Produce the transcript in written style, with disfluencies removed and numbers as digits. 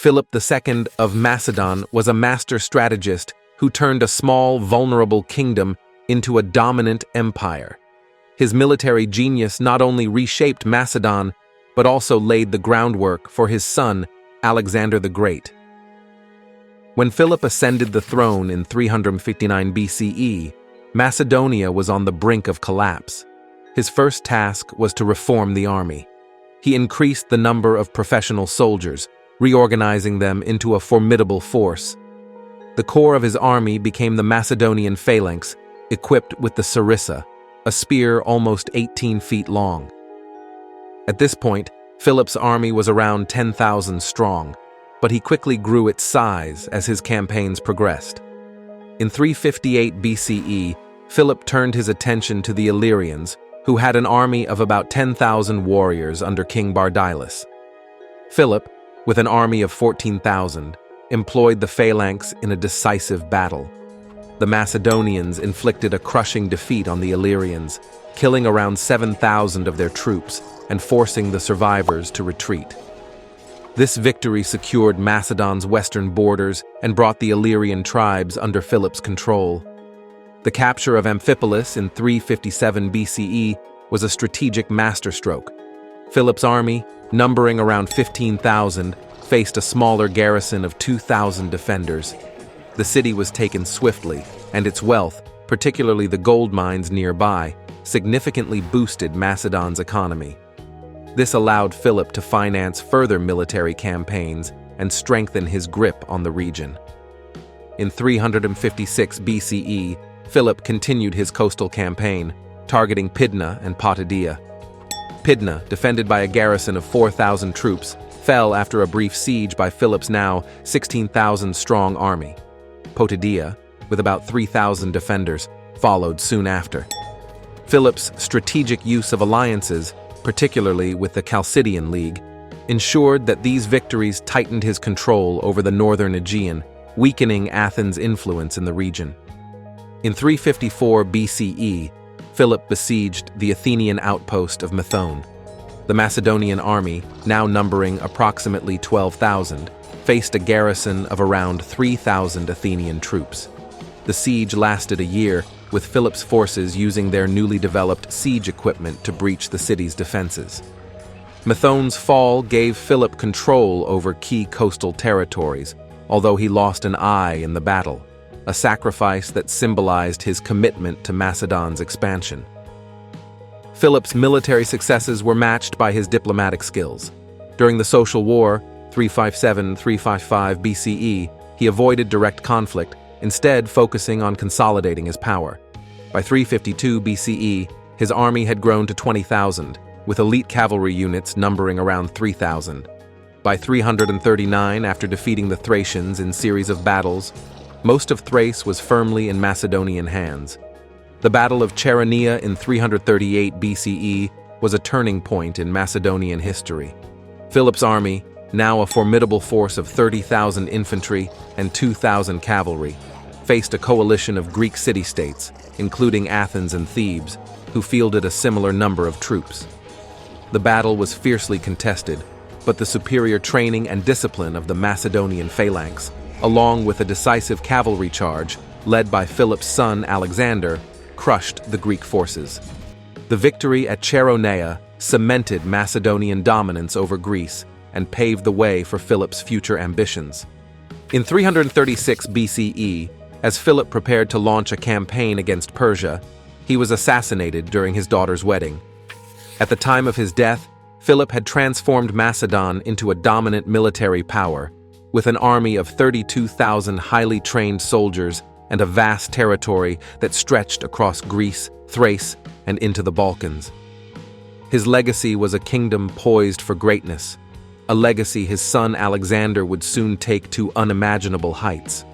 Philip II of Macedon was a master strategist who turned a small, vulnerable kingdom into a dominant empire. His military genius not only reshaped Macedon, but also laid the groundwork for his son, Alexander the Great. When Philip ascended the throne in 359 BCE, Macedonia was on the brink of collapse. His first task was to reform the army. He increased the number of professional soldiers, reorganizing them into a formidable force. The core of his army became the Macedonian phalanx, equipped with the sarissa, a spear almost 18 feet long. At this point, Philip's army was around 10,000 strong, but he quickly grew its size as his campaigns progressed. In 358 BCE, Philip turned his attention to the Illyrians, who had an army of about 10,000 warriors under King Bardylus. Philip, with an army of 14,000, employed the phalanx in a decisive battle. The Macedonians inflicted a crushing defeat on the Illyrians, killing around 7,000 of their troops and forcing the survivors to retreat. This victory secured Macedon's western borders and brought the Illyrian tribes under Philip's control. The capture of Amphipolis in 357 BCE was a strategic masterstroke. Philip's army, numbering around 15,000, faced a smaller garrison of 2,000 defenders. The city was taken swiftly, and its wealth, particularly the gold mines nearby, significantly boosted Macedon's economy. This allowed Philip to finance further military campaigns and strengthen his grip on the region. In 356 BCE, Philip continued his coastal campaign, targeting Pydna and Potidaea. Pydna, defended by a garrison of 4,000 troops, fell after a brief siege by Philip's now 16,000-strong army. Potidaea, with about 3,000 defenders, followed soon after. Philip's strategic use of alliances, particularly with the Chalcidian League, ensured that these victories tightened his control over the northern Aegean, weakening Athens' influence in the region. In 354 BCE, Philip besieged the Athenian outpost of Methone. The Macedonian army, now numbering approximately 12,000, faced a garrison of around 3,000 Athenian troops. The siege lasted a year, with Philip's forces using their newly developed siege equipment to breach the city's defenses. Methone's fall gave Philip control over key coastal territories, although he lost an eye in the battle, a sacrifice that symbolized his commitment to Macedon's expansion. Philip's military successes were matched by his diplomatic skills. During the Social War, 357-355 BCE, he avoided direct conflict, instead focusing on consolidating his power. By 352 BCE, his army had grown to 20,000, with elite cavalry units numbering around 3,000. By 339, after defeating the Thracians in series of battles, most of Thrace was firmly in Macedonian hands. The Battle of Chaeronea in 338 BCE was a turning point in Macedonian history. Philip's army, now a formidable force of 30,000 infantry and 2,000 cavalry, faced a coalition of Greek city-states, including Athens and Thebes, who fielded a similar number of troops. The battle was fiercely contested, but the superior training and discipline of the Macedonian phalanx, along with a decisive cavalry charge led by Philip's son Alexander, crushed the Greek forces. The victory at Chaeronea cemented Macedonian dominance over Greece and paved the way for Philip's future ambitions. In 336 BCE, as Philip prepared to launch a campaign against Persia, he was assassinated during his daughter's wedding. At the time of his death, Philip had transformed Macedon into a dominant military power, with an army of 32,000 highly trained soldiers and a vast territory that stretched across Greece, Thrace, and into the Balkans. His legacy was a kingdom poised for greatness, a legacy his son Alexander would soon take to unimaginable heights.